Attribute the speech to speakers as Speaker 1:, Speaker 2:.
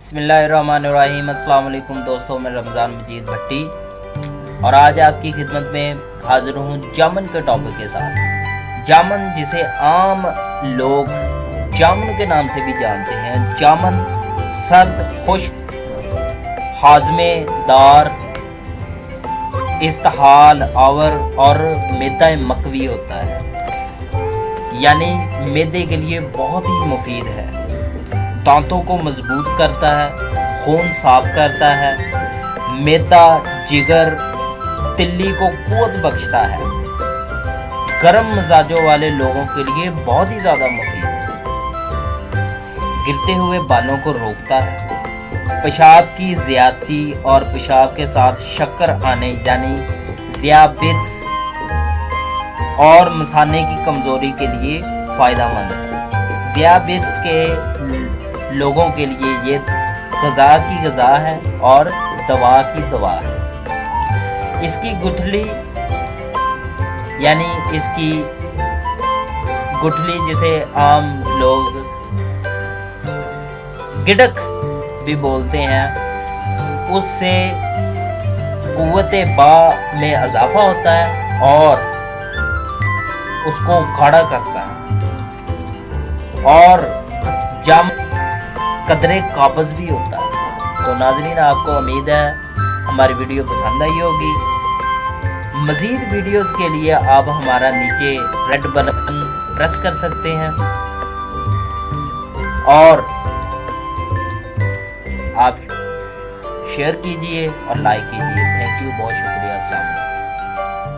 Speaker 1: बिस्मिल्लाहिर्रहमानिर्रहीम। अस्सलाम वालेकुम दोस्तों, मैं रमज़ान मजीद भट्टी और आज आपकी खिदमत में हाज़िर हूँ जामुन के टॉपिक के साथ। जामुन, जिसे आम लोग जामुन के नाम से भी जानते हैं। जामुन सर्द, खुश्क, हाज़मेदार, इस्तेहाल आवर और मैदा मकवी होता है, यानी मैदे के लिए बहुत ही मुफीद है। दांतों को मजबूत करता है, खून साफ करता है, मैदा जिगर तिल्ली को कुव्वत बख्शता है, गर्म मिजाजों वाले लोगों के लिए बहुत ही ज़्यादा मुफीद है। गिरते हुए बालों को रोकता है, पेशाब की ज़्यादती और पेशाब के साथ शक्कर आने यानी ज़ियाबित्स और मसाने की कमज़ोरी के लिए फ़ायदेमंद है। ज़ियाबित्स के लोगों के लिए ये ग़ज़ा की ग़ज़ा है और दवा की दवा है। इसकी गुठली यानी इसकी गुठली, जिसे आम लोग गिडक भी बोलते हैं, उससे कुव्वते बा में इजाफा होता है और उसको गाढ़ा करता है और जामुन कदरे काबज़ भी होता है। तो नाज़रीन, आपको उम्मीद है हमारी वीडियो पसंद आई होगी। मज़ीद वीडियोस के लिए आप हमारा नीचे रेड बटन प्रेस कर सकते हैं और आप शेयर कीजिए और लाइक कीजिए। थैंक यू, बहुत शुक्रिया। अस्सलाम वालेकुम।